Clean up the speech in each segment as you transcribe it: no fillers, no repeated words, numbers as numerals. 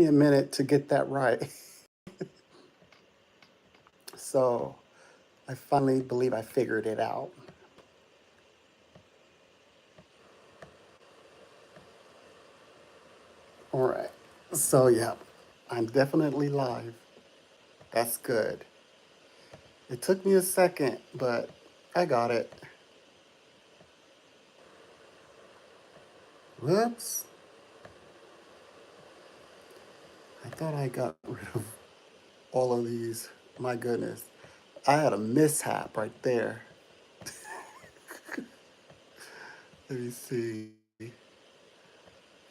me a minute to get that right. So I finally believe I figured it out. All right. So, yeah, I'm definitely live. That's good. It took me a second, but I got it. Whoops. I thought I got rid of all of these. My goodness. I had a mishap right there. Let me see.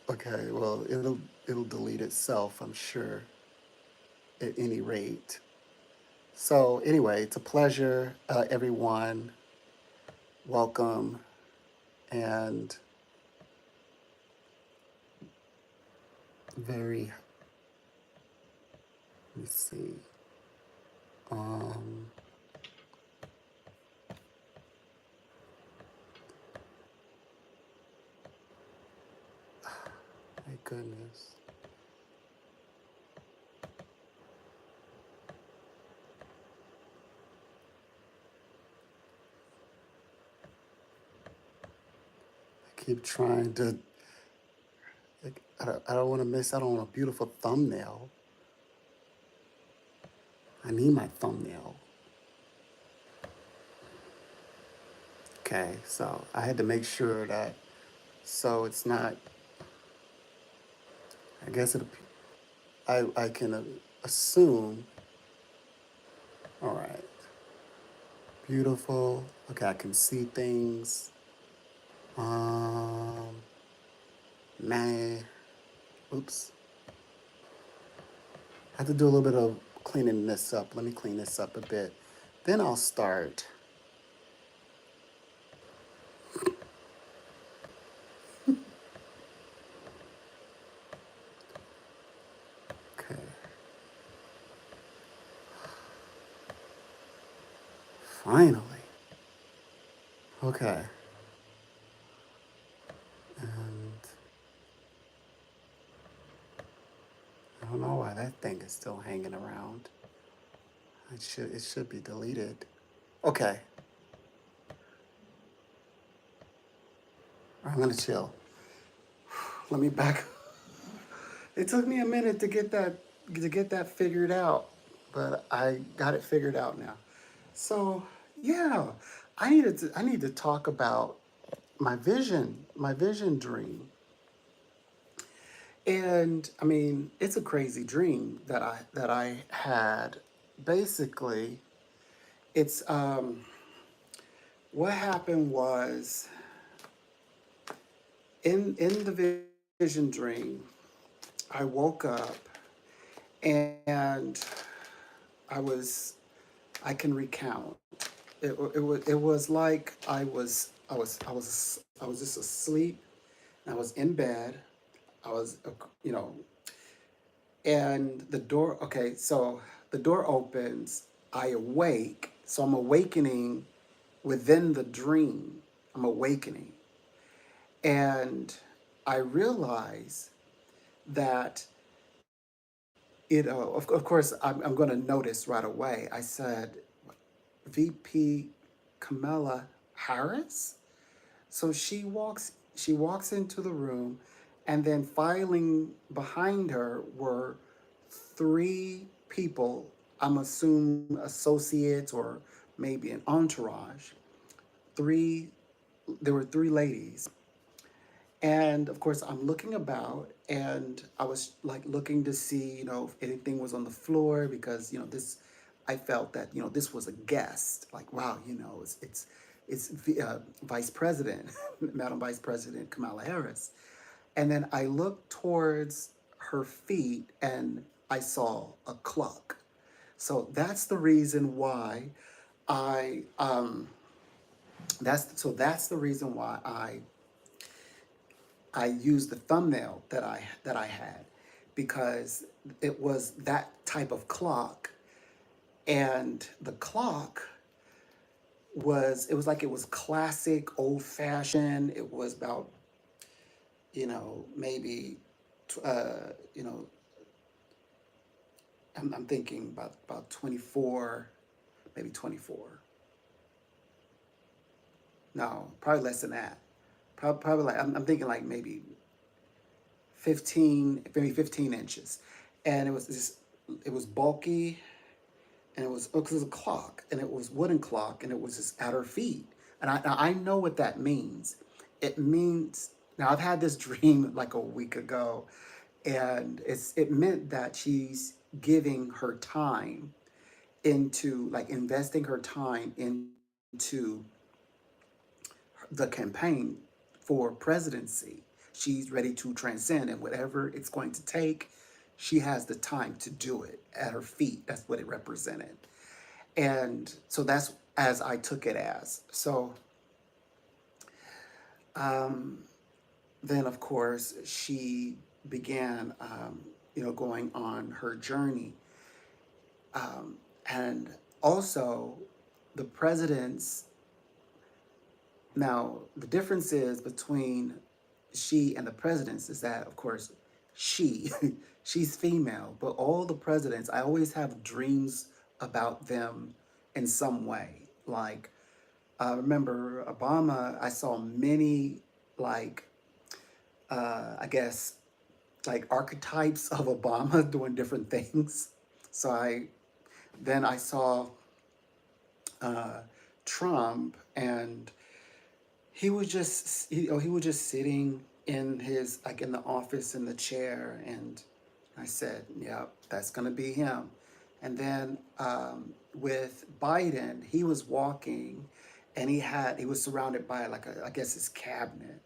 Okay, well, it'll delete itself, I'm sure, at any rate. So anyway, it's a pleasure, everyone. Welcome, and very. Let me see. Um, my goodness. I keep trying to. Like, I don't want to miss out on a beautiful thumbnail. I need my thumbnail. Okay, so I had to make sure that. So it's not. I guess it. I can assume. All right. Beautiful. Okay, I can see things. Um, man, oops. I have to do a little bit of cleaning this up. Let me clean this up a bit. Then I'll start. Okay. Finally. Okay. And I don't know why that thing is still hanging around. It should be deleted. Okay. I'm gonna chill. Let me back. It took me a minute to get that figured out, but I got it figured out now. So yeah, I need to talk about my vision dream. And I mean, it's a crazy dream that I had. Basically, it's what happened was in the vision dream, I woke up and I was I can recount. It was like I was just asleep. I was in bed. I was you know and the door, okay, so the door opens. I awake. So I'm awakening within the dream. I'm awakening. And I realize that of course, I'm going to notice right away. I said, VP Kamala Harris. So she walks into the room, and then filing behind her were three people. I'm assuming associates or maybe an entourage. Three There were three ladies. And of course, I'm looking about, and I was like looking to see, if anything was on the floor, because I felt that this was a guest. Like, wow, it's Vice President, Madam Vice President Kamala Harris. And then I looked towards her feet, and I saw a clock. So that's the reason why I that's the reason why I used the thumbnail that I had, because it was that type of clock. And the clock it was classic, old fashioned. It was about maybe uh, you know I'm thinking about 24, maybe 24. No, probably less than that. Probably like I'm thinking like maybe 15, maybe 15 inches, and it was bulky, and it was because it was a clock, and it was wooden clock, and it was just at her feet, and I know what that means. It means now I've had this dream like a week ago, and it meant that she's giving her time into like investing her time into the campaign for presidency. She's ready to transcend, and whatever it's going to take, she has the time to do it at her feet. That's what it represented. And so that's as I took it as. So then, of course, she began, going on her journey. And also, the president's Now, the difference is between she and the presidents is that, of course, she, she's female, but all the presidents, I always have dreams about them in some way. Like, I remember Obama, I saw many, like, I guess, like archetypes of Obama doing different things. So then I saw uh, Trump, and he was just sitting in his like in the office in the chair, and I said, "Yeah, that's gonna be him." And then with Biden, he was walking, and he was surrounded by like I guess his cabinet,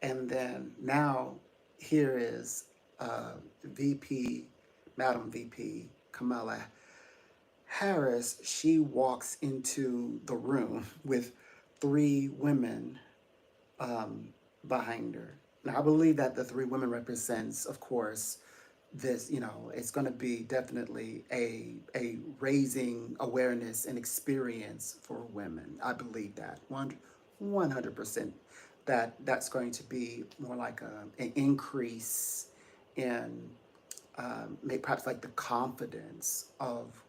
and then now here is VP, Madam VP Kamala Harris. She walks into the room with three women behind her. Now, I believe that the three women represents, of course, this, it's going to be definitely a raising awareness and experience for women. I believe that 100% that's going to be more like an increase in maybe perhaps like the confidence of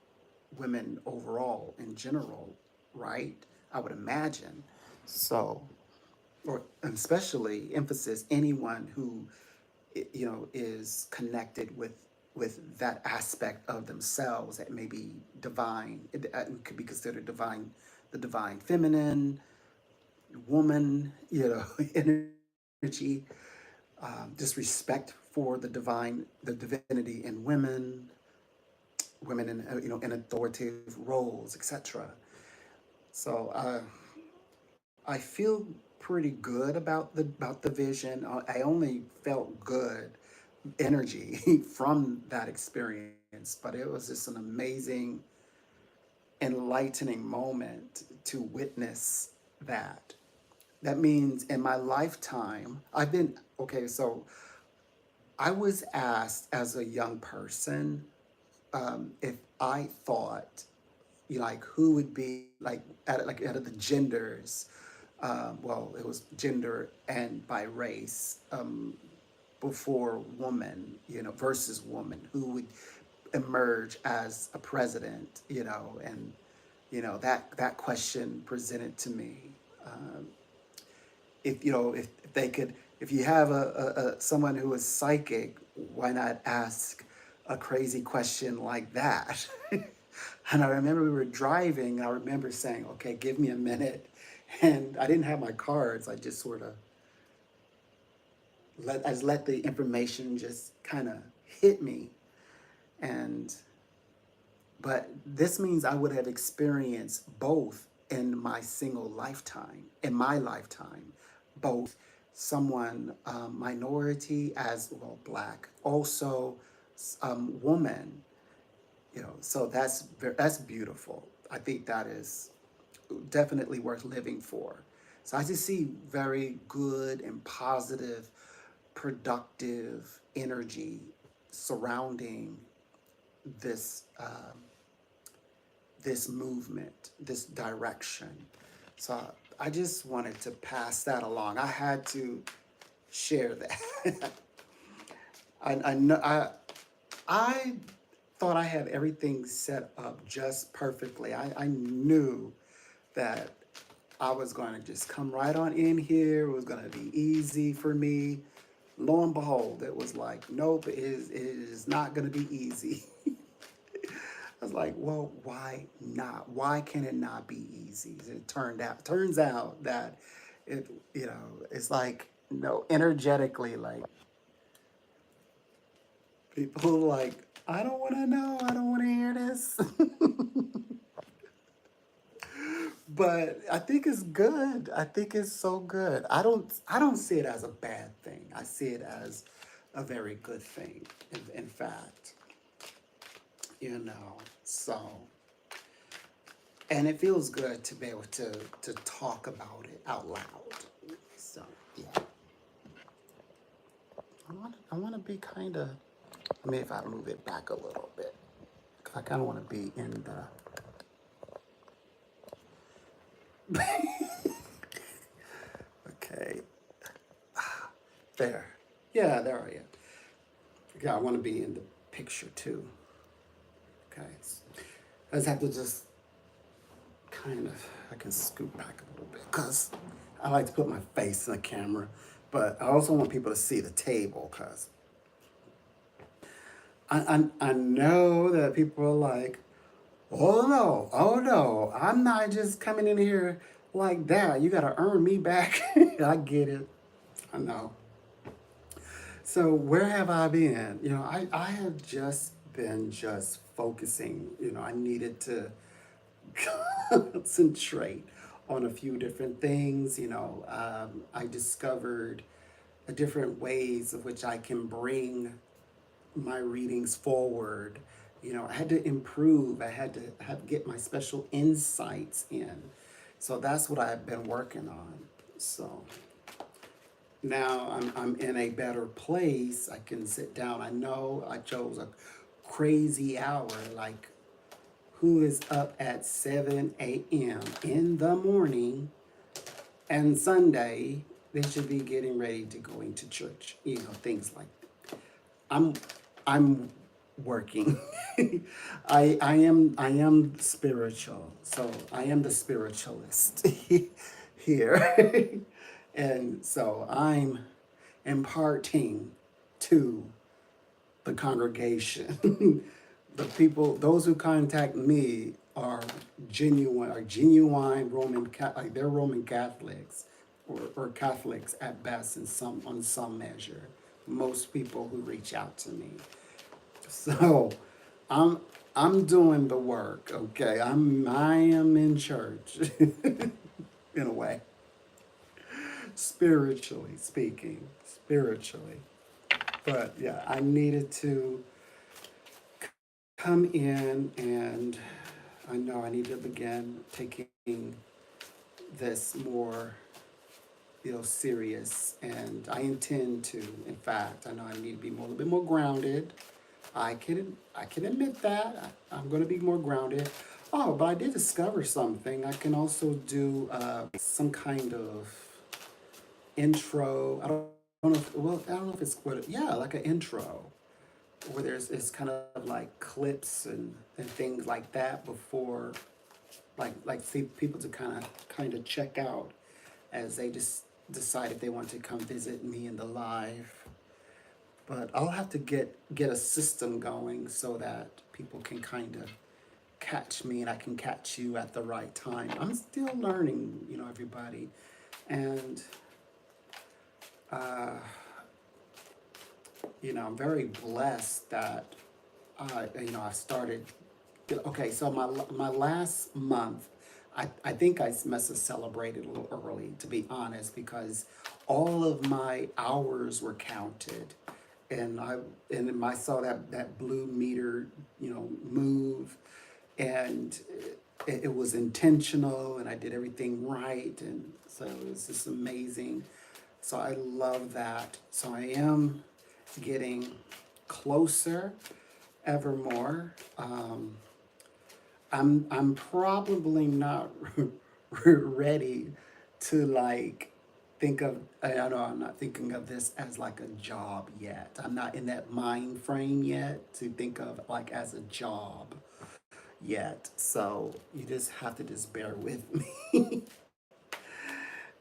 women overall in general, right? I would imagine. So, or especially emphasis anyone who is connected with that aspect of themselves that may be divine. It could be considered divine, the divine feminine, woman, energy, just respect for the divinity in women, women in in authoritative roles, etc. So I feel pretty good about the vision. I only felt good energy from that experience, but it was just an amazing, enlightening moment to witness that. That means in my lifetime, I've been okay. So I was asked as a young person if I thought like who would be out of the genders. Well, it was gender and by race before woman, versus woman, who would emerge as a president, and that question presented to me. Um, if they could, if you have someone who is psychic, why not ask a crazy question like that? And I remember we were driving, and I remember saying, "Okay, give me a minute," and I didn't have my cards. I just sort of let the information just kind of hit me, and but this means I would have experienced both in my single lifetime, in my lifetime, both someone minority as well, black, also woman, so that's beautiful. I think that is definitely worth living for. So I just see very good and positive, productive energy surrounding this this movement, this direction. So I just wanted to pass that along. I had to share that. I know I thought I had everything set up just perfectly. I knew that I was going to just come right on in here. It was going to be easy for me. Lo and behold, it was like, nope, it is not going to be easy. I was like, well, why not? Why can it not be easy? It turns out that it, it's like, energetically, like people like, I don't want to know. I don't want to hear this. But I think it's good. I think it's so good. I don't see it as a bad thing. I see it as a very good thing. In fact, so and it feels good to be able to talk about it out loud. So yeah, I want to be kind of. I mean, if I move it back a little bit, 'cause I kind of want to be in the. Okay, there. Yeah, there I am. Yeah, I want to be in the picture too. Okay, I just have to just kind of. I can scoot back a little bit because I like to put my face in the camera, but I also want people to see the table because I know that people are like, oh no, I'm not just coming in here like that. You got to earn me back. I get it. I know. So where have I been? I have just been just focusing. I needed to concentrate on a few different things. I discovered different ways of which I can bring my readings forward. I had to improve. I had to get my special insights in. So that's what I've been working on. So now I'm in a better place. I can sit down. I know I chose a crazy hour. Like, who is up at 7 a.m. in the morning and Sunday? They should be getting ready to go into church. Things like that. I'm working. I am spiritual. So I am the spiritualist here. And so I'm imparting to the congregation. The people, those who contact me are genuine Roman, like they're Roman Catholics, or Catholics at best on some measure. Most people who reach out to me. So I'm I'm doing the work, okay? I am in church in a way. Spiritually speaking. Spiritually. But yeah, I needed to come in, and I know I need to begin taking this more, serious. And I intend to, in fact, I know I need to be a little bit more grounded. I can admit that. I'm going to be more grounded. Oh, but I did discover something. I can also do some kind of intro. I don't know if, well, I don't know if it's what, yeah, like an intro where it's kind of like clips and things like that before, like see people to kind of check out as they just decide if they want to come visit me in the live. But I'll have to get a system going so that people can kind of catch me and I can catch you at the right time. I'm still learning, everybody. And uh, I'm very blessed that I started. Okay, so my last month, I think I must have celebrated a little early, to be honest, because all of my hours were counted, and I saw that blue meter, move, and it was intentional, and I did everything right, and so it was just amazing. So I love that. So I am getting closer ever more. I'm probably not ready to, like, think of, I know I'm not thinking of this as like a job yet. I'm not in that mind frame yet to think of like as a job yet. So you just have to just bear with me.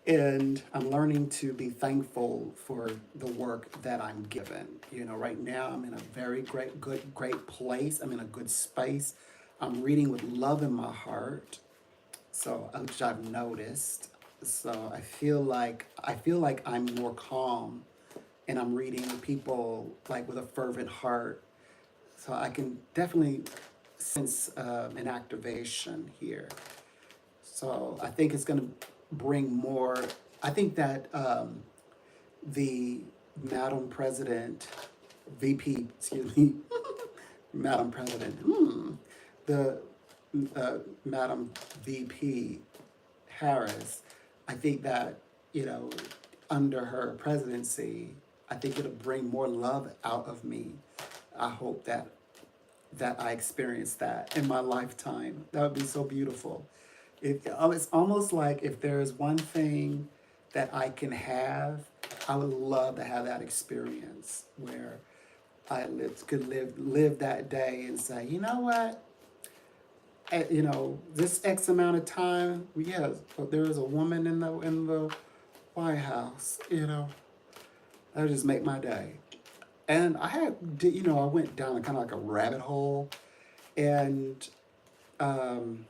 And I'm learning to be thankful for the work that I'm given. You know, right now I'm in a very great place. I'm in a good space. I'm reading with love in my heart. So, which I've noticed. So I feel like I'm more calm, and I'm reading with people like with a fervent heart. So I can definitely sense an activation here. So I think it's going to bring more. I think that the Madam President, VP, excuse me, Madam President, the Madam VP Harris, I think that, you know, under her presidency, I think it'll bring more love out of me. I hope that I experience that in my lifetime. That would be so beautiful. It's almost like if there is one thing that I can have, I would love to have that experience where could live that day and say, you know what, this X amount of time, yeah, there was a woman in the White House. That would just make my day. And I went down kind of like a rabbit hole, and um,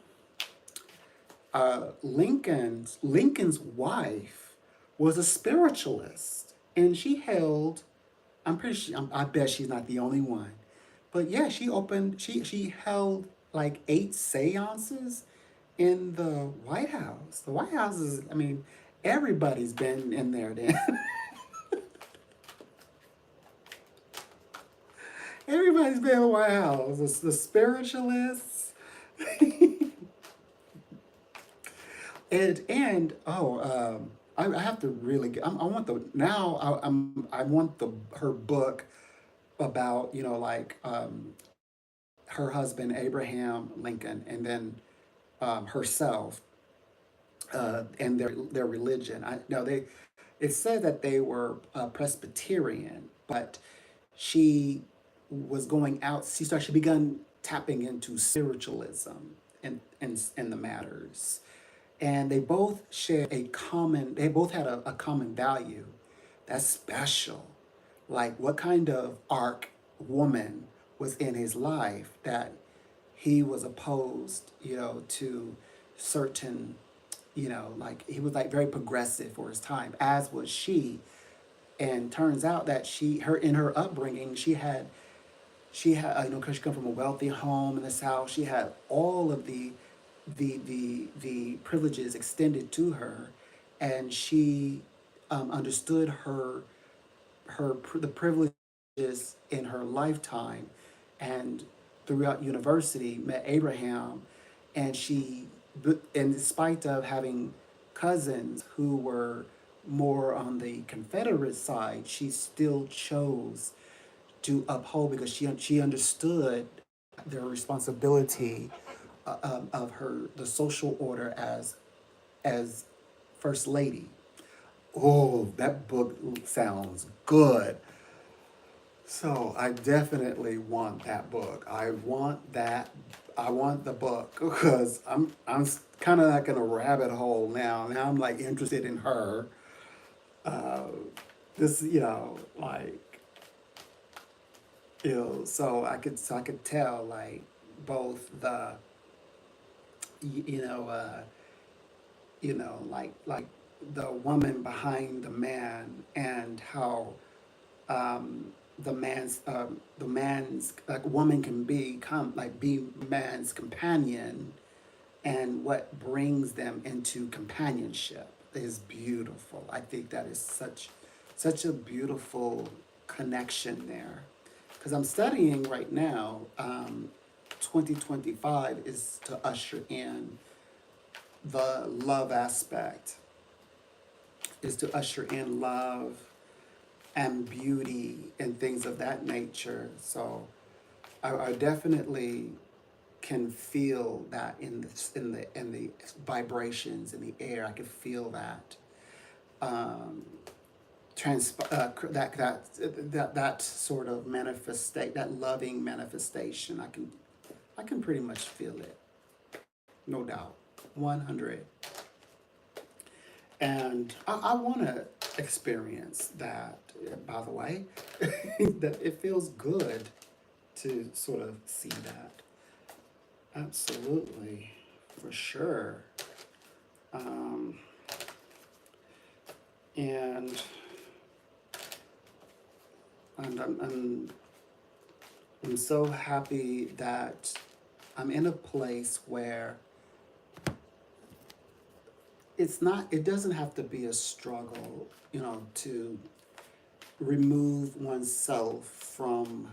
Lincoln's wife was a spiritualist, and she held. I'm pretty sure. I bet she's not the only one, but yeah, she opened. She held like 8 seances in the White House. The White House is. I mean, everybody's been in there. Then everybody's been in the White House. The spiritualists. And I have to really get. I want the now. I want the her book about like her husband Abraham Lincoln, and then herself and their religion. I no they It said that they were Presbyterian, but she was going out. She began tapping into spiritualism and the matters, and they both shared a common. They both had a common value. That's special. Like what kind of arc woman was in his life that he was opposed, to certain, like he was like very progressive for his time, as was she. And turns out that in her upbringing, because she come from a wealthy home in the South, she had all of the privileges extended to her, and she understood the privileges in her lifetime, and throughout university met Abraham, and in spite of having cousins who were more on the Confederate side, she still chose to uphold because she understood their responsibility of the social order as first lady. Oh, that book sounds good. So I definitely want that book. I want that. I want the book because I'm kind of like in a rabbit hole now. Now I'm like interested in her. Uh, this like so I could tell like both the you know like the woman behind the man, and how um, the man's like woman can be man's companion, and what brings them into companionship is beautiful. I think that is such a beautiful connection there, because I'm studying right now. 2025 is to usher in the love aspect, is to usher in love and beauty and things of that nature. So I definitely can feel that in the vibrations in the air. I can feel that. that sort of manifestate, that loving manifestation. I can pretty much feel it, no doubt, 100. And I want to experience that. By the way, that it feels good to sort of see that. Absolutely, for sure. Um, and and I'm so happy that I'm in a place where it doesn't have to be a struggle, to remove oneself from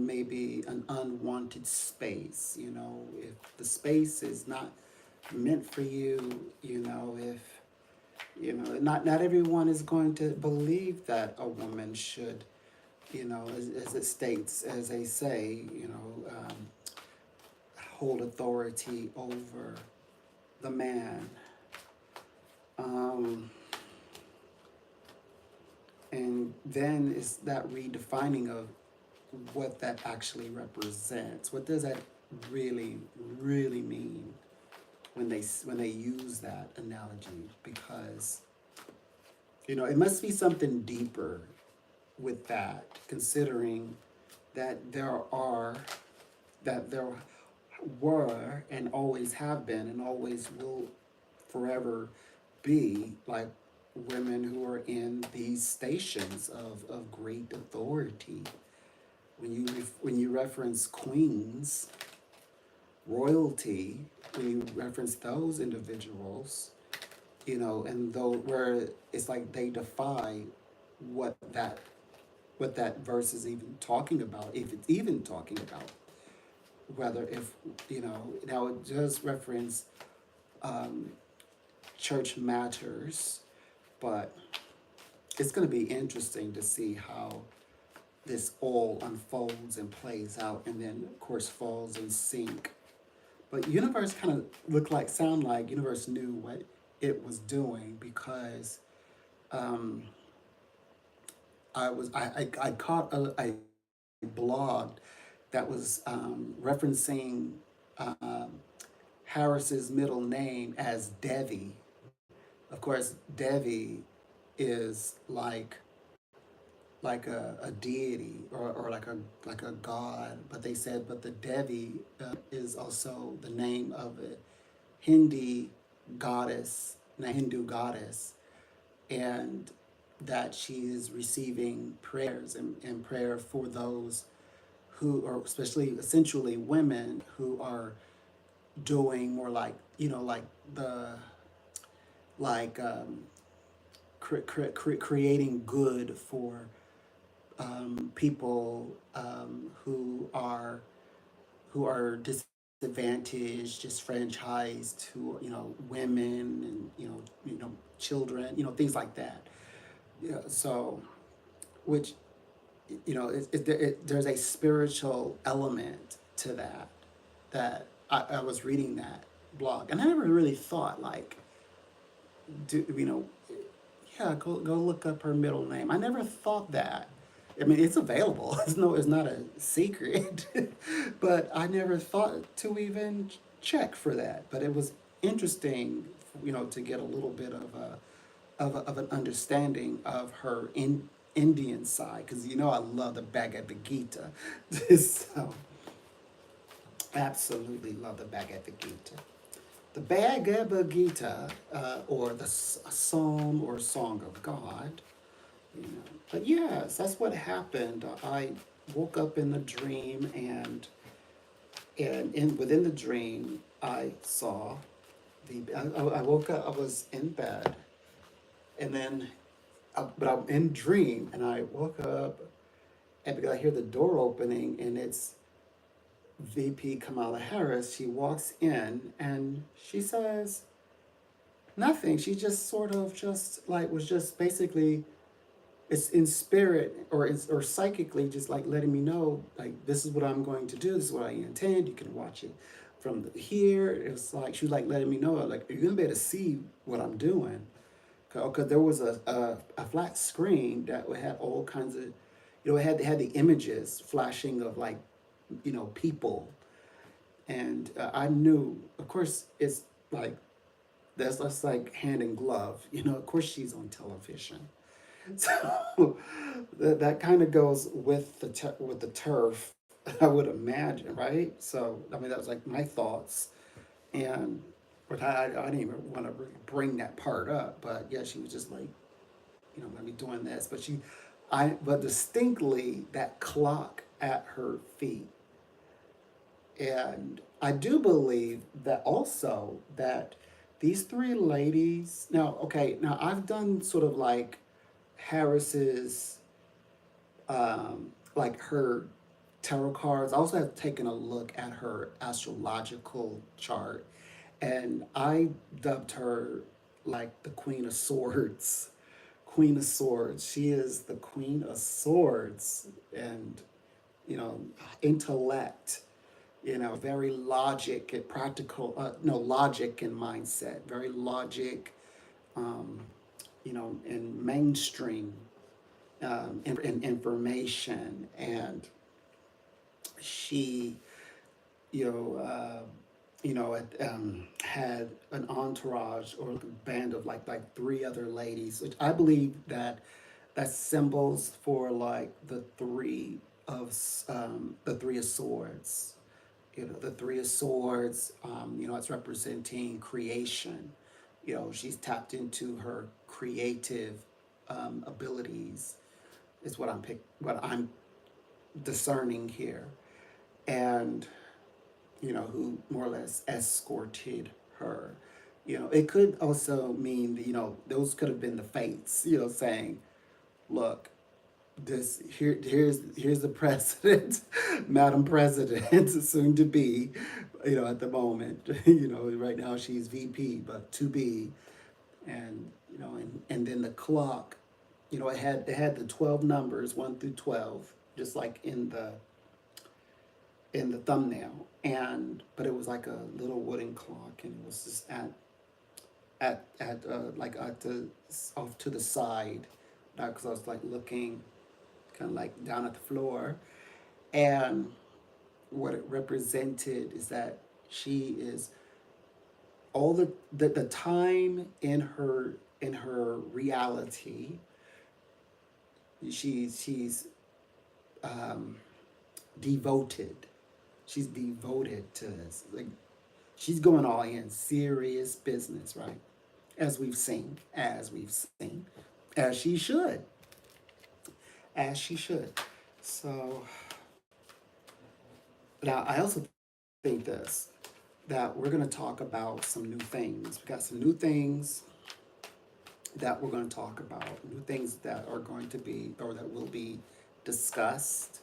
maybe an unwanted space. If the space is not meant for you, if not everyone is going to believe that a woman should, as it states, as they say, hold authority over the man. Um, and then it's that redefining of what that actually represents. What does that really, really mean when they use that analogy? Because it must be something deeper with that, considering that there were and always have been and always will forever be, like, women who are in these stations of great authority. When you reference queens, royalty, when you reference those individuals, and though where it's like they defy what that what that verse is even talking about, if it's even talking about, whether if now it does reference um, church matters, but it's going to be interesting to see how this all unfolds and plays out, and then of course falls in sync. But universe kind of sound like universe knew what it was doing, because um, I caught a blog that was referencing um, Harris's middle name as Devi. Of course, Devi is like a deity, or like a god, but they said, but the Devi is also the name of a Hindi Hindu goddess, and that she is receiving prayers and prayer for those who are, especially essentially women, who are doing more like, like the like creating good for people who are disadvantaged, disfranchised, who, women, and children, things like that. Yeah, so, which, there's a spiritual element to that. That I was reading that blog, and I never really thought, like, do yeah, go look up her middle name. I never thought that. I mean, it's available. It's not a secret, but I never thought to even check for that. But it was interesting, to get a little bit of an understanding of her Indian side, because I love the Bhagavad Gita, so absolutely love the Bhagavad Gita. The Bhagavad Gita, or the Psalm or Song of God, But yes, that's what happened. I woke up in the dream, and within the dream, I saw I woke up. I was in bed, and then, but I'm in dream, and I woke up, and because I hear the door opening, and it's VP Kamala Harris. She walks in, and she says nothing. She just sort of just like was just basically, it's in spirit, or psychically, just like letting me know, like, this is what I'm going to do. This is what I intend. You can watch it from here. It's like she was like letting me know, like, you're gonna be able to see what I'm doing. because there was a flat screen that had all kinds of, it had the images flashing of like, people, and I knew, of course, it's like that's like hand in glove, Of course, she's on television, so that kind of goes with with the turf, I would imagine, right? So I mean, that was like my thoughts, and but I didn't even want to really bring that part up, but yeah, she was just like, I'm gonna be doing this, but distinctly that clock at her feet, and I do believe that also that these three ladies. Now, okay, now I've done sort of like Harris's, like her tarot cards. I also have taken a look at her astrological chart, and I dubbed her like the Queen of Swords. Queen of Swords. She is the Queen of Swords, and you know, intellect. Very logic and practical. No, logic and mindset. Very logic. Um, and mainstream, in information, and she, you know, uh, had an entourage or a band of like three other ladies, which I believe that's symbols for like the three of swords. The three of swords. It's representing creation. She's tapped into her creative abilities. Is what I'm discerning here, and who more or less escorted her. It could also mean that, those could have been the fates, saying, look, here's the president, Madam President, soon to be, at the moment, right now she's VP, but to be, and and then the clock, it had the 12 numbers, 1 through 12, just like in the thumbnail, and but it was like a little wooden clock, and it was just like at the off to the side, because I was like looking kind of like down at the floor, and what it represented is that she is all the time in her reality. She's um, devoted. She's devoted to this. Like, she's going all in, serious business, right? As we've seen, as she should, as she should. So now I also think this, that we're going to talk about some new things. We got some new things that we're going to talk about, new things that are going to be, or that will be discussed.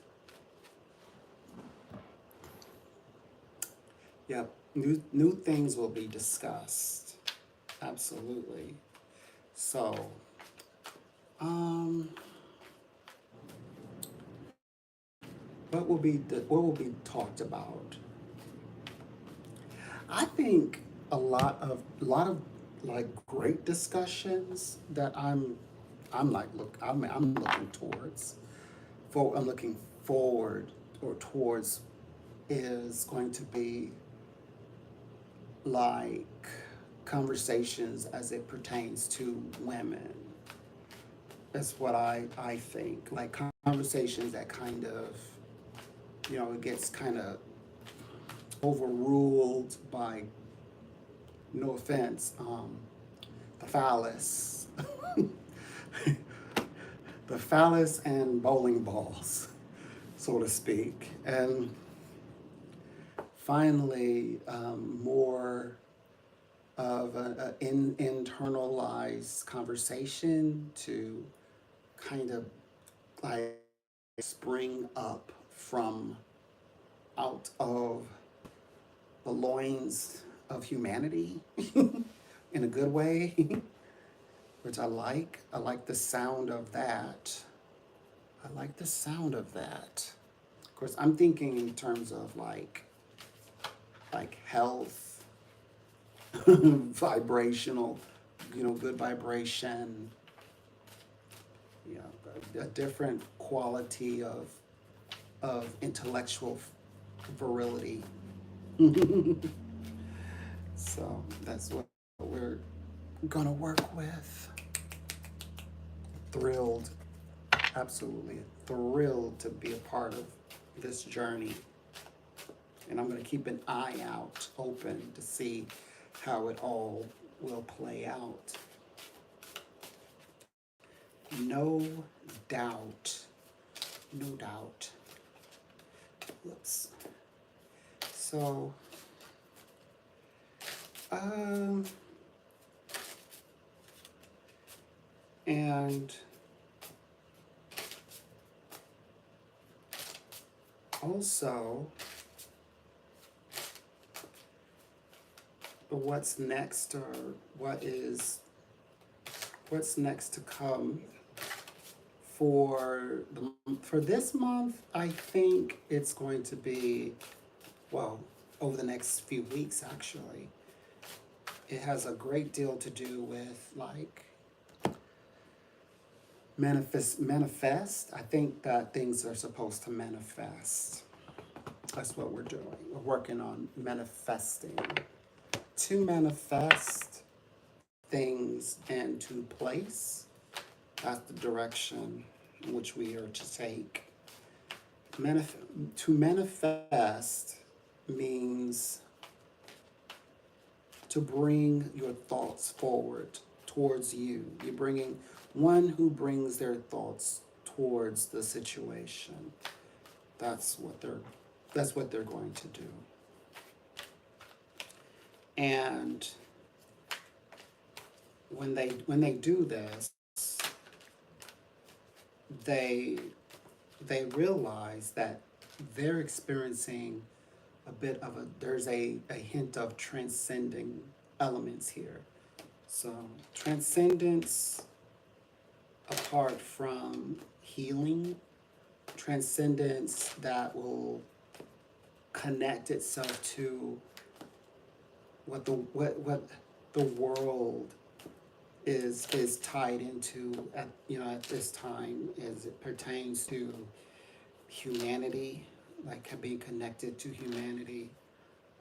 Yep, new things will be discussed. Absolutely. So, um, what will be talked about? I think a lot of like great discussions that I'm looking towards, I'm looking forward or towards, is going to be like conversations as it pertains to women. That's what I think. Like conversations that kind of, it gets kind of overruled by, no offense, the phallus, the phallus and bowling balls, so to speak. And finally, more of an internalized conversation to kind of like spring up from out of the loins of humanity in a good way, which I like. I like the sound of that. I like the sound of that. Of course, I'm thinking in terms of like health, vibrational good vibration, you know, a different quality of intellectual virility. So that's what we're gonna work with. Thrilled, absolutely thrilled to be a part of this journey. And I'm gonna keep an eye out open to see how it all will play out. No doubt. No doubt. Whoops. So, um, and also, what's next, or what's next to come for this month? I think it's going to be, well, over the next few weeks actually. It has a great deal to do with like manifest. I think that things are supposed to manifest. That's what we're doing. We're working on manifesting. To manifest things into place, that's the direction in which we are to take. To manifest means to bring your thoughts forward towards you. You're bringing one who brings their thoughts towards the situation. That's what they're going to do. And when they do this, they realize that they're experiencing there's a hint of transcending elements here. So transcendence, apart from healing, transcendence that will connect itself to what the world is tied into at this time, as it pertains to humanity, like being connected to humanity,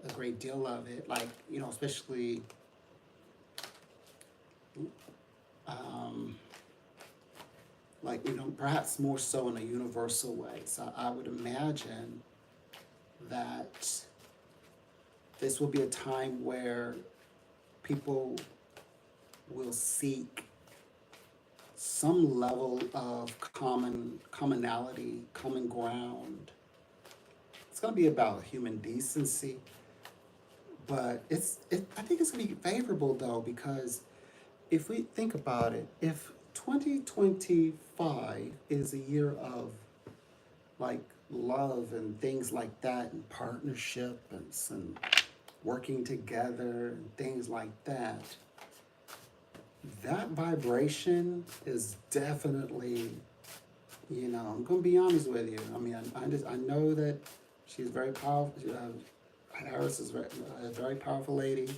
a great deal of it, like especially like perhaps more so in a universal way. So I would imagine that this will be a time where people will seek some level of commonality, common ground. It's going to be about human decency, but I think it's going to be favorable though, because if we think about it, if 2025 is a year of like love and things like that, and partnership and working together and things like that, that vibration is definitely, I'm gonna be honest with you. I mean, I know that she's very powerful. Harris is a very powerful lady.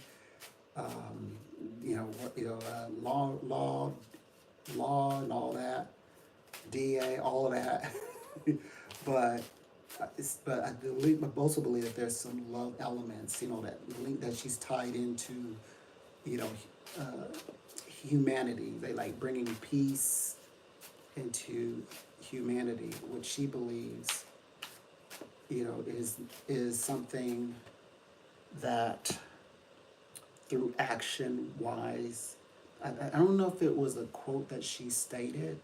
Law and all that, DA, all of that. but I also believe that there's some love elements, that link that she's tied into, uh, humanity. They like bringing peace into humanity, which she believes, is something that through action wise, I don't know if it was a quote that she stated,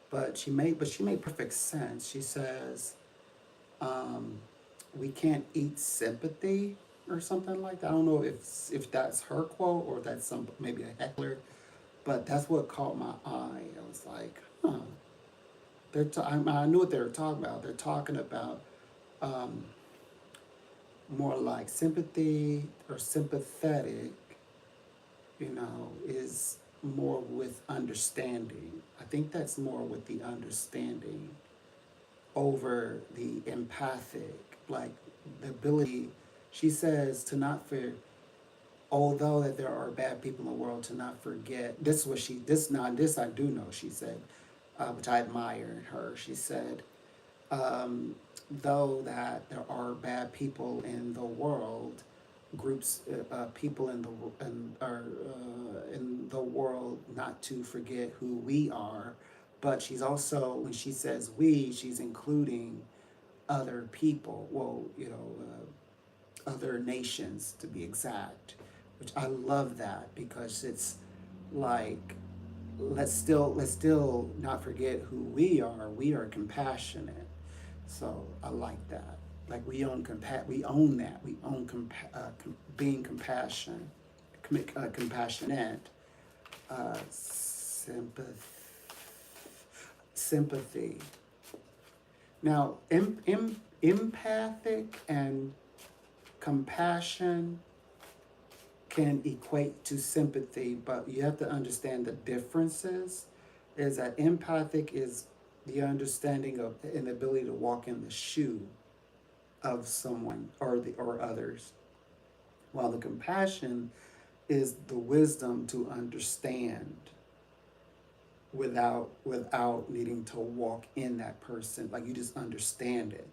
but she made perfect sense. She says, we can't eat sympathy or something like that. I don't know if that's her quote or that's maybe a heckler, but that's what caught my eye. I was like, huh. I knew what they were talking about. They're talking about more like sympathy or sympathetic, is more with understanding. I think that's more with the understanding over the empathic, like the ability, she says, to not fear. although that there are bad people in the world, to not forget. This was she. This I do know. She said, which I admire in her. She said, though that there are bad people in the world, groups, people in the world, not to forget who we are. But she's also, when she says we, she's including other people. Well, other nations to be exact, which I love that because it's like, let's still not forget who we are. We are compassionate. So I like that. Like we own that. We own being compassionate, sympathy, sympathy. Now, empathic and compassion can equate to sympathy, but you have to understand the differences. Is that empathic is the understanding of and the ability to walk in the shoe of someone or others, while the compassion is the wisdom to understand without needing to walk in that person. Like you just understand it.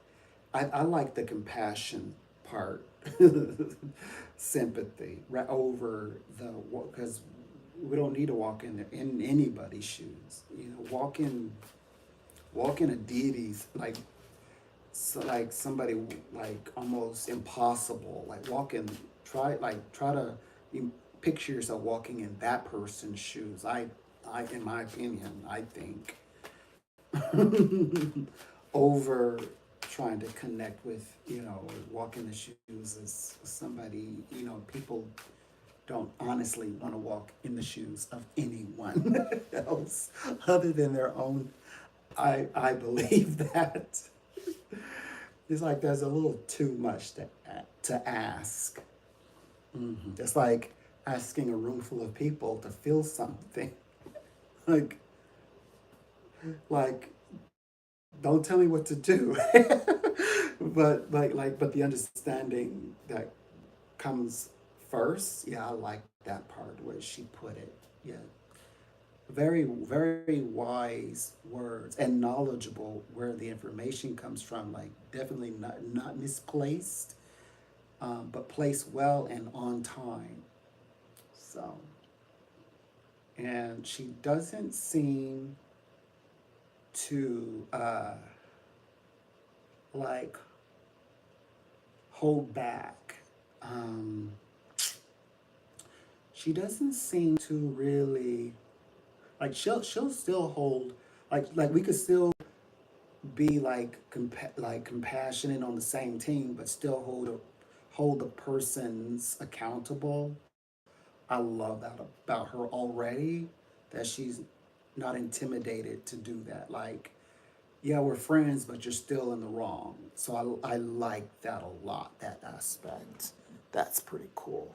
I like the compassion part, sympathy, right over the, because we don't need to walk in anybody's shoes. Walk in a deity's, like, so like somebody, like almost impossible. Like try to picture yourself walking in that person's shoes. I in my opinion, I think over trying to connect with, walk in the shoes as somebody, people don't honestly want to walk in the shoes of anyone else other than their own. I believe that. It's like there's a little too much to ask. It's like asking a room full of people to feel something. like like don't tell me what to do. But the understanding that comes first. Yeah, I like that part where she put it. Yeah, very, very wise words and knowledgeable where the information comes from. Like definitely not misplaced, but placed well and on time. So, and she doesn't seem to like hold back. Um, she doesn't seem to really, like, she'll still hold, like we could still be like compassionate on the same team, but still hold the persons accountable. I love that about her already, that she's not intimidated to do that. Like, yeah, we're friends, but you're still in the wrong. So I like that a lot, that aspect. That's pretty cool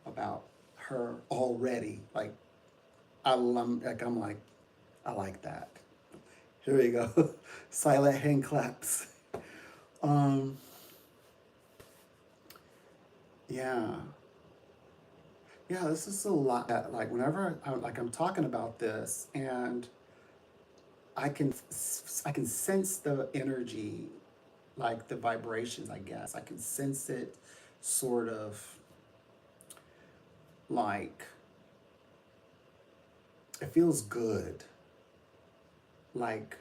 about her already. Like, I'm like, I like that. Here we go. Silent hand claps. Um, yeah. Yeah, this is a lot. Like whenever I'm talking about this, and I can I can sense the energy, like the vibrations. I guess I can sense it, sort of like it feels good. Like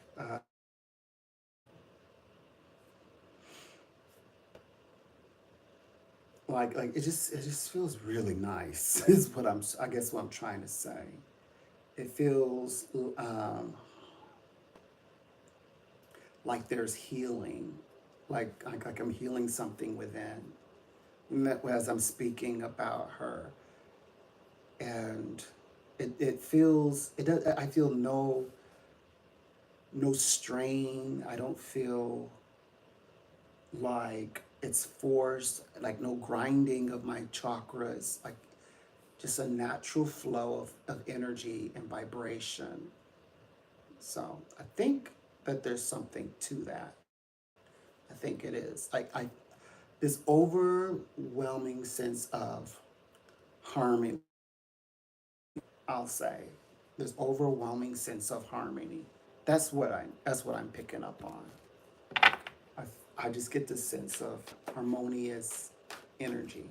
it just feels really nice. Is what I guess what I'm trying to say. It feels like there's healing, like I'm healing something within as I'm speaking about her, and it feels it does. I feel no strain. I don't feel like it's forced. Like no grinding of my chakras. Like just a natural flow of energy and vibration. So I think that there's something to that. I think it is. Like this overwhelming sense of harmony, I'll say. This overwhelming sense of harmony. That's what I'm picking up on. I just get this sense of harmonious energy.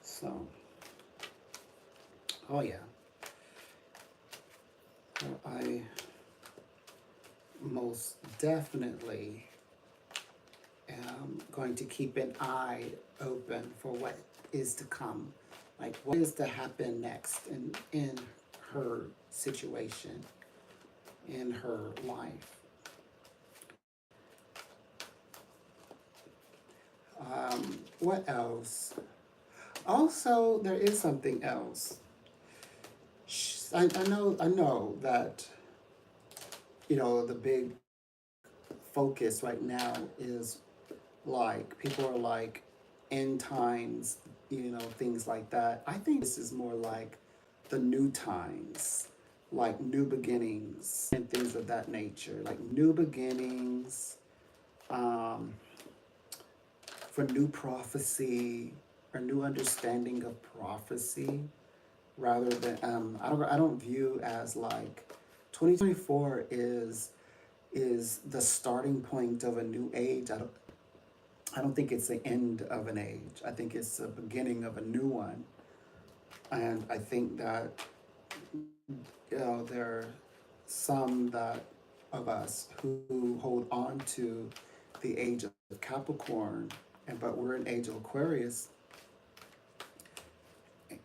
So, oh yeah. Well, I most definitely am going to keep an eye open for what is to come. Like what is to happen next in her situation, in her life. What else? Also, there is something else. I know that, the big focus right now is like, people are like, end times, things like that. I think this is more like the new times, like new beginnings and things of that nature, like new beginnings, um, for new prophecy or new understanding of prophecy, rather than I don't view as like 2024 is the starting point of a new age. I don't think it's the end of an age. I think it's the beginning of a new one. And I think that, there are some that of us who hold on to the age of Capricorn, but we're in age of Aquarius,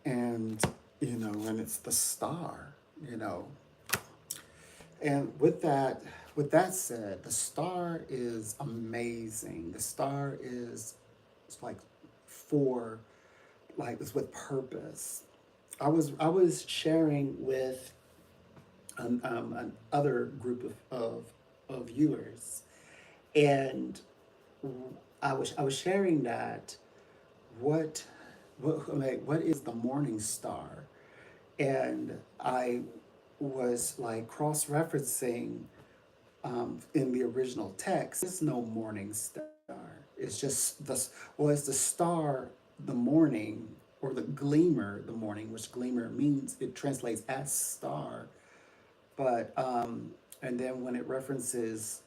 and when it's the star, you know. And with that said, the star is amazing. The star is, it's like, for, like, it's with purpose. I was sharing with an other group of viewers, and I was sharing that, what what is the morning star, and I was like cross referencing, in the original text. There's no morning star. It's just it's the star, the morning, or the gleamer, the morning, which gleamer means, it translates as star. But and then when it references,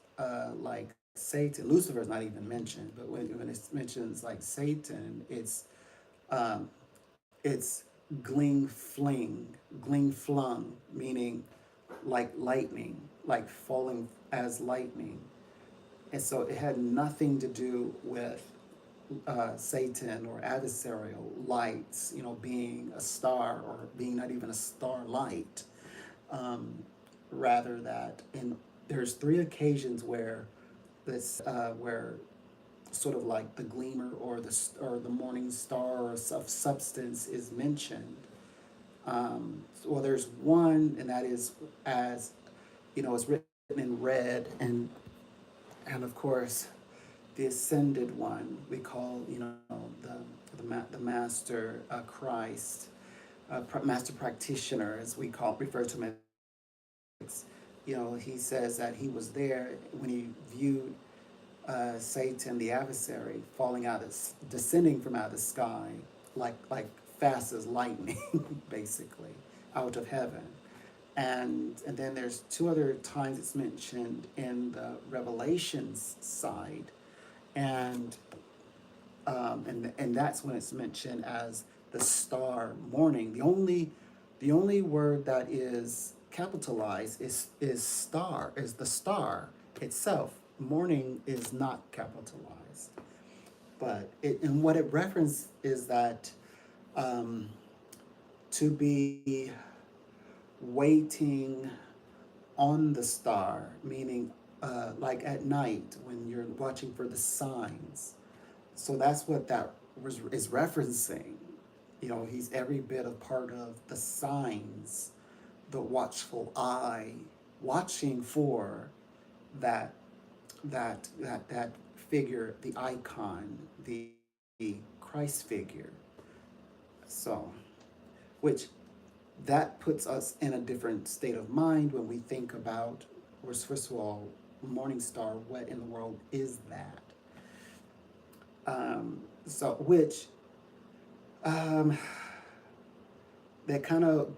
like Satan, Lucifer is not even mentioned. But when it mentions like Satan, um, it's gling flung, meaning like lightning, like falling as lightning. And so it had nothing to do with, Satan or adversarial lights, being a star, or being not even a starlight. Um, Rather that, there's three occasions where sort of like the gleamer, or the morning star, of substance is mentioned. Well, there's one, and that is, as it's written in red, and of course the ascended one we call, the master, Christ, master practitioner, as we refer to him as. He says that he was there when he viewed, Satan, the adversary, descending from out of the sky, like fast as lightning, basically, out of heaven. And then there's two other times it's mentioned in the Revelations side, and and that's when it's mentioned as the star morning. The only word that is capitalized is star, is the star itself. Morning is not capitalized, but and what it references is that, um, to be waiting on the star, meaning, like at night when you're watching for the signs. So that's what that is referencing. He's every bit a part of the signs, the watchful eye, watching for that that figure, the icon, the Christ figure. So, which that puts us in a different state of mind when we think about, first of all, morning star. What in the world is that? So, which, um, that kind of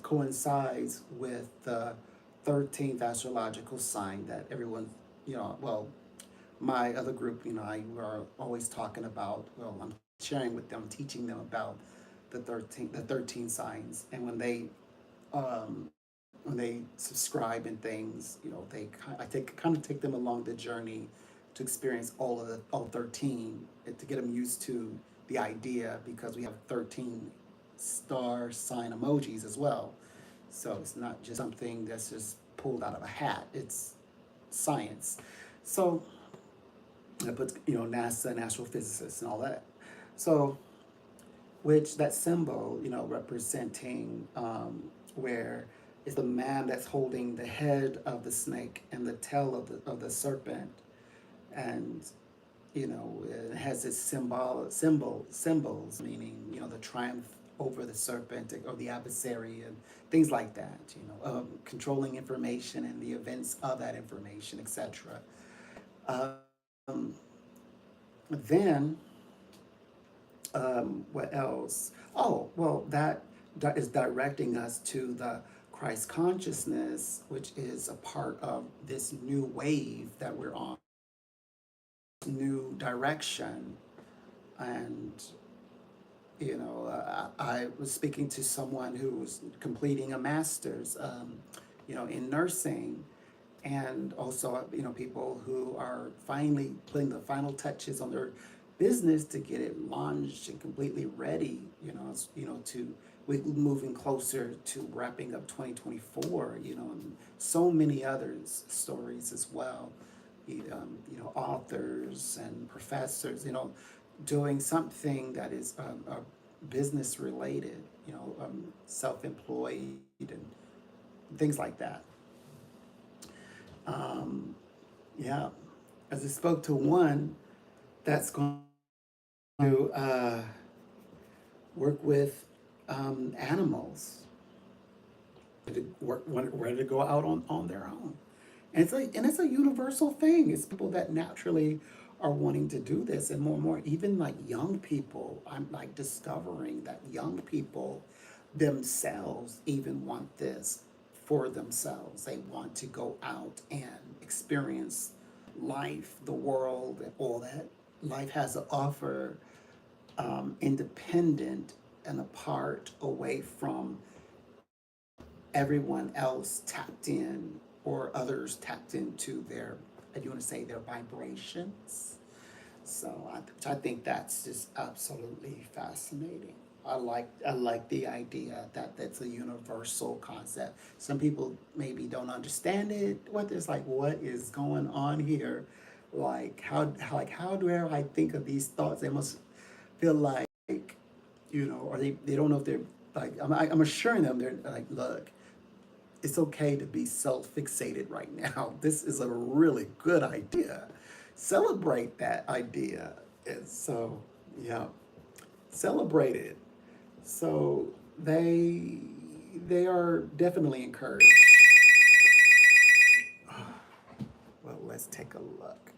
coincides with the 13th astrological sign that everyone, well, my other group, I were always talking about. Well, I'm sharing with them, teaching them about the 13 signs, and when they subscribe and things, kind of take them along the journey to experience all 13, and to get them used to the idea, because we have 13 star sign emojis as well. So it's not just something that's just pulled out of a hat. It's science. So it puts, NASA and astrophysicists and all that. So, which that symbol, representing, where it's the man that's holding the head of the snake and the tail of the serpent, and it has its symbols, meaning, the triumph over the serpent or the adversary and things like that. Controlling information and the events of that information, etc. Um, then what else? Oh, well, that is directing us to the Christ consciousness, which is a part of this new wave that we're on, new direction. And, I was speaking to someone who was completing a master's, in nursing, and also, people who are finally putting the final touches on their business to get it launched and completely ready, to we moving closer to wrapping up 2024, and so many others stories as well. Authors and professors, doing something that is business related, self-employed and things like that. Um, yeah, as I spoke to one that's going to work with animals, ready to go out on their own. And it's a universal thing. It's people that naturally are wanting to do this, and more, even like young people. I'm like discovering that young people themselves even want this for themselves. They want to go out and experience life, the world, and all that life has to offer, independent and apart, away from everyone else tapped in, or others tapped into their, if you want to say, their vibrations. So I think that's just absolutely fascinating. I like the idea that that's a universal concept. Some people maybe don't understand it. What is going on here? How do I think of these thoughts? They must feel like, or they don't know if they're like, I'm assuring them, they're like, look, it's okay to be self-fixated right now. This is a really good idea. Celebrate that idea. And so, yeah, celebrate it. So they are definitely encouraged. Well, let's take a look.